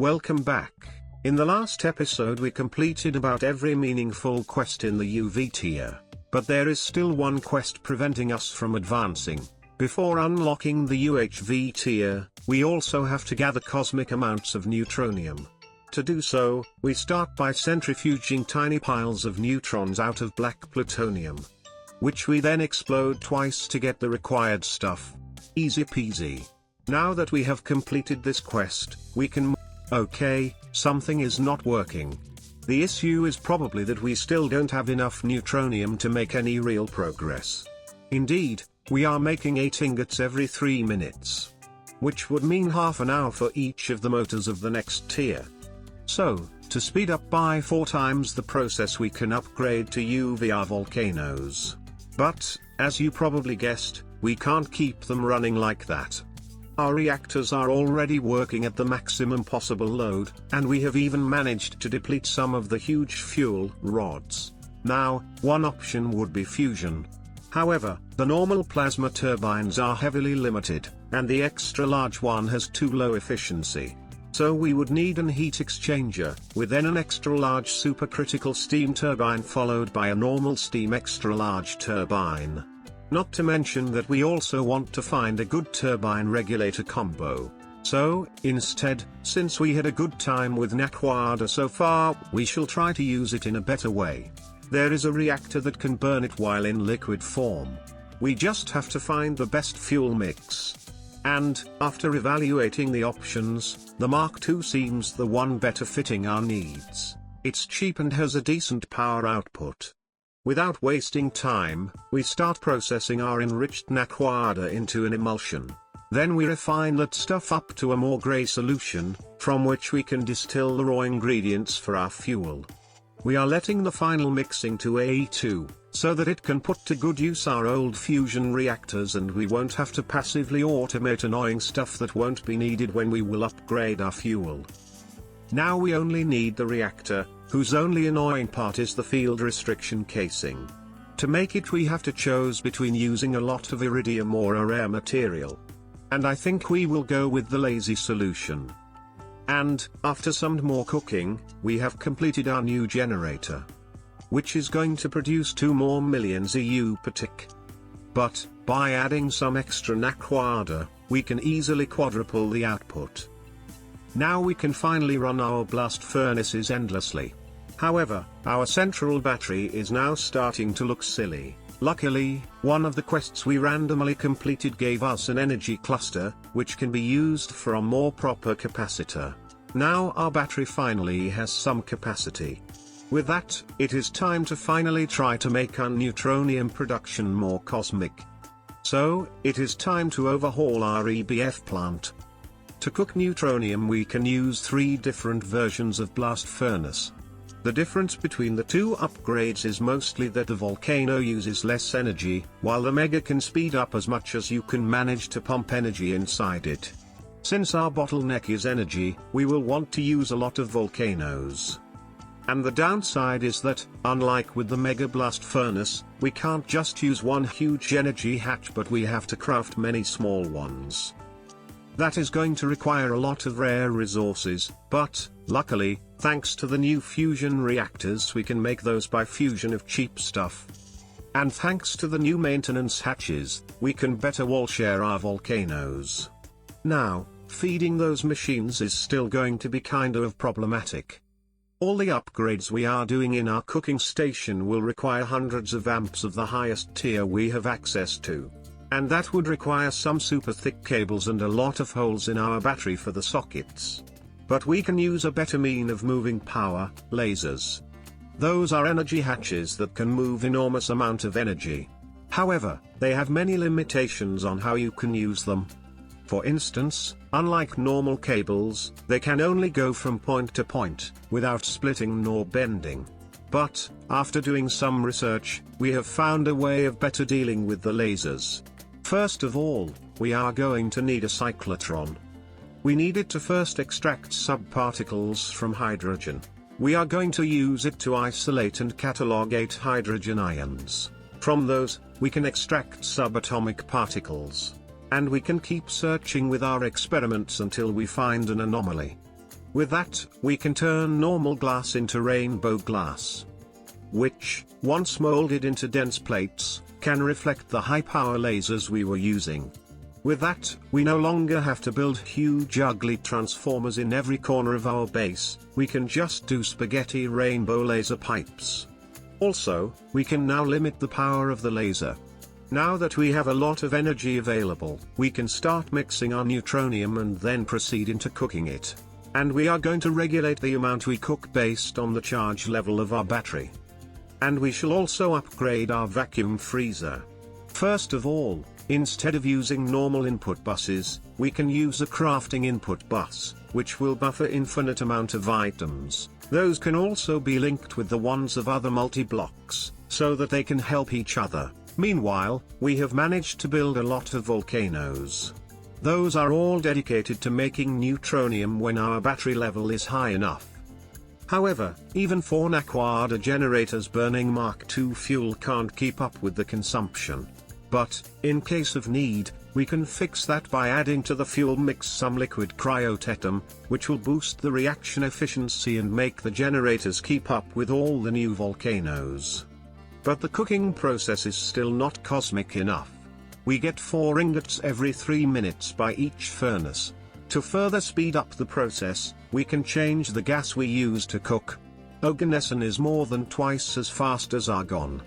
Welcome back. In the last episode we completed about every meaningful quest in the UV tier, but there is still one quest preventing us from advancing. Before unlocking the UHV tier, we also have to gather cosmic amounts of neutronium. To do so, we start by centrifuging tiny piles of neutrons out of black plutonium, which we then explode twice to get the required stuff. Easy peasy. Now that we have completed this quest, we can Okay, something is not working. The issue is probably that we still don't have enough neutronium to make any real progress. Indeed, we are making 8 ingots every 3 minutes, which would mean half an hour for each of the motors of the next tier. So, to speed up by 4 times the process, we can upgrade to UVR volcanoes. But, as you probably guessed, we can't keep them running like that. Our reactors are already working at the maximum possible load, and we have even managed to deplete some of the huge fuel rods. Now, one option would be fusion. However, the normal plasma turbines are heavily limited, and the extra large one has too low efficiency. So we would need an heat exchanger, with then an extra large supercritical steam turbine followed by a normal steam extra large turbine. Not to mention that we also want to find a good turbine regulator combo. So, instead, since we had a good time with Naquada so far, we shall try to use it in a better way. There is a reactor that can burn it while in liquid form. We just have to find the best fuel mix. And, after evaluating the options, the Mark II seems the one better fitting our needs. It's cheap and has a decent power output. Without wasting time, we start processing our enriched Naquada into an emulsion. Then we refine that stuff up to a more grey solution, from which we can distill the raw ingredients for our fuel. We are letting the final mixing to A2, so that it can put to good use our old fusion reactors and we won't have to passively automate annoying stuff that won't be needed when we will upgrade our fuel. Now we only need the reactor, whose only annoying part is the field restriction casing. To make it we have to choose between using a lot of iridium or a rare material. And I think we will go with the lazy solution. And, after some more cooking, we have completed our new generator, which is going to produce 2 more million EU per tick. But, by adding some extra Naquada, we can easily quadruple the output. Now we can finally run our blast furnaces endlessly. However, our central battery is now starting to look silly. Luckily, one of the quests we randomly completed gave us an energy cluster, which can be used for a more proper capacitor. Now our battery finally has some capacity. With that, it is time to finally try to make our neutronium production more cosmic. So, it is time to overhaul our EBF plant. To cook neutronium we can use 3 different versions of blast furnace. The difference between the 2 upgrades is mostly that the volcano uses less energy, while the mega can speed up as much as you can manage to pump energy inside it. Since our bottleneck is energy, we will want to use a lot of volcanoes. And the downside is that, unlike with the mega blast furnace, we can't just use one huge energy hatch but we have to craft many small ones. That is going to require a lot of rare resources, but, luckily, thanks to the new fusion reactors we can make those by fusion of cheap stuff. And thanks to the new maintenance hatches, we can better wall share our volcanoes. Now, feeding those machines is still going to be kind of problematic. All the upgrades we are doing in our cooking station will require hundreds of amps of the highest tier we have access to. And that would require some super thick cables and a lot of holes in our battery for the sockets. But we can use a better mean of moving power, lasers. Those are energy hatches that can move enormous amount of energy. However, they have many limitations on how you can use them. For instance, unlike normal cables, they can only go from point to point, without splitting nor bending. But, after doing some research, we have found a way of better dealing with the lasers. First of all, we are going to need a cyclotron. We need it to first extract subparticles from hydrogen. We are going to use it to isolate and catalog 8 hydrogen ions. From those, we can extract subatomic particles. And we can keep searching with our experiments until we find an anomaly. With that, we can turn normal glass into rainbow glass, which, once molded into dense plates, can reflect the high-power lasers we were using. With that, we no longer have to build huge ugly transformers in every corner of our base, we can just do spaghetti rainbow laser pipes. Also, we can now limit the power of the laser. Now that we have a lot of energy available, we can start mixing our neutronium and then proceed into cooking it. And we are going to regulate the amount we cook based on the charge level of our battery. And we shall also upgrade our vacuum freezer. First of all, instead of using normal input buses, we can use a crafting input bus, which will buffer infinite amount of items. Those can also be linked with the ones of other multi-blocks, so that they can help each other. Meanwhile, we have managed to build a lot of volcanoes. Those are all dedicated to making neutronium when our battery level is high enough. However, even 4 Naquada generators burning Mark II fuel can't keep up with the consumption. But, in case of need, we can fix that by adding to the fuel mix some liquid cryotetum, which will boost the reaction efficiency and make the generators keep up with all the new volcanoes. But the cooking process is still not cosmic enough. We get 4 ingots every 3 minutes by each furnace. To further speed up the process, we can change the gas we use to cook. Oganesson is more than twice as fast as argon.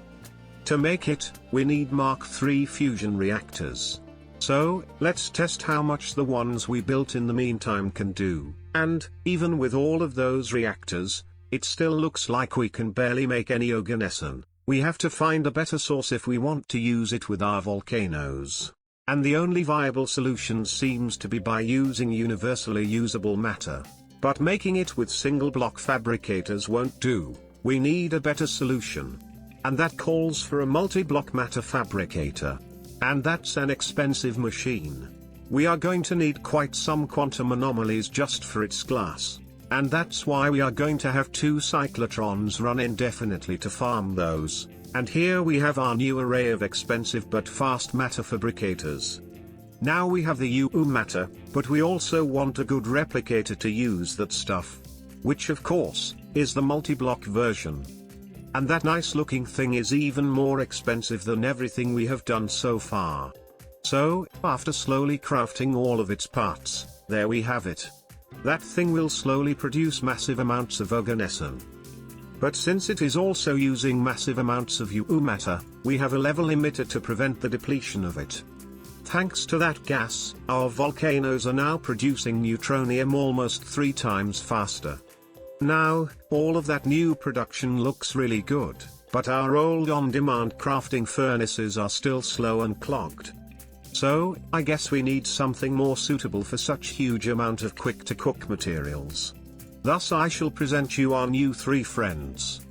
To make it, we need Mark III fusion reactors. So, let's test how much the ones we built in the meantime can do. And, even with all of those reactors, it still looks like we can barely make any Oganesson. We have to find a better source if we want to use it with our volcanoes. And the only viable solution seems to be by using universally usable matter. But making it with single block fabricators won't do, we need a better solution. And that calls for a multi-block matter fabricator. And that's an expensive machine. We are going to need quite some quantum anomalies just for its glass. And that's why we are going to have 2 cyclotrons run indefinitely to farm those. And here we have our new array of expensive but fast matter fabricators. Now we have the UU matter, but we also want a good replicator to use that stuff. Which of course, is the multi-block version. And that nice looking thing is even more expensive than everything we have done so far. So, after slowly crafting all of its parts, there we have it. That thing will slowly produce massive amounts of Oganesson. But since it is also using massive amounts of UU matter, we have a level emitter to prevent the depletion of it. Thanks to that gas, our volcanoes are now producing neutronium almost 3 times faster. Now, all of that new production looks really good, but our old on-demand crafting furnaces are still slow and clogged. So, I guess we need something more suitable for such huge amount of quick-to-cook materials. Thus I shall present you our new 3 friends.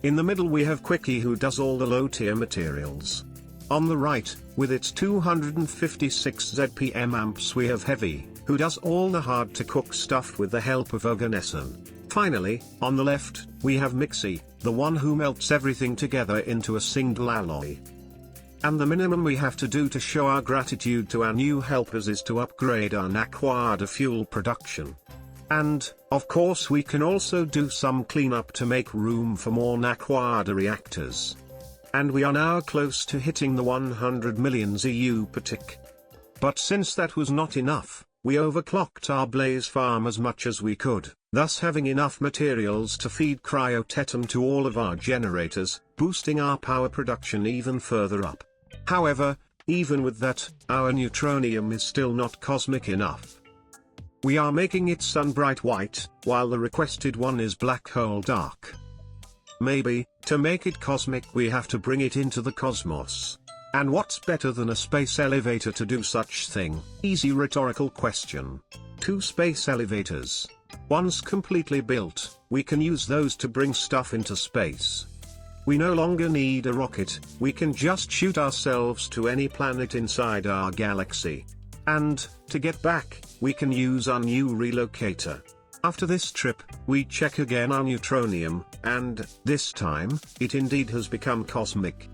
In the middle we have Quickie, who does all the low-tier materials. On the right, with its 256 ZPM amps, we have Heavy, who does all the hard-to-cook stuff with the help of Oganesson. Finally, on the left, we have Mixie, the one who melts everything together into a single alloy. And the minimum we have to do to show our gratitude to our new helpers is to upgrade our Naquada fuel production. And, of course, we can also do some cleanup to make room for more Naquada reactors. And we are now close to hitting the 100 million ZU per tick. But since that was not enough, we overclocked our blaze farm as much as we could, thus having enough materials to feed cryotetum to all of our generators, boosting our power production even further up. However, even with that, our neutronium is still not cosmic enough. We are making it sun-bright white, while the requested one is black hole dark. Maybe, to make it cosmic we have to bring it into the cosmos. And what's better than a space elevator to do such thing? Easy rhetorical question. 2 space elevators. Once completely built, we can use those to bring stuff into space. We no longer need a rocket, we can just shoot ourselves to any planet inside our galaxy. And, to get back, we can use our new relocator. After this trip, we check again our neutronium, and, this time, it indeed has become cosmic.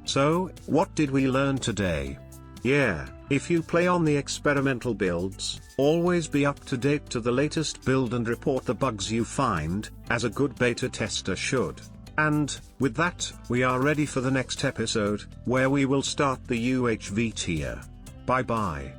So, what did we learn today? Yeah, if you play on the experimental builds, always be up to date to the latest build and report the bugs you find, as a good beta tester should. And, with that, we are ready for the next episode, where we will start the UHV tier. Bye bye.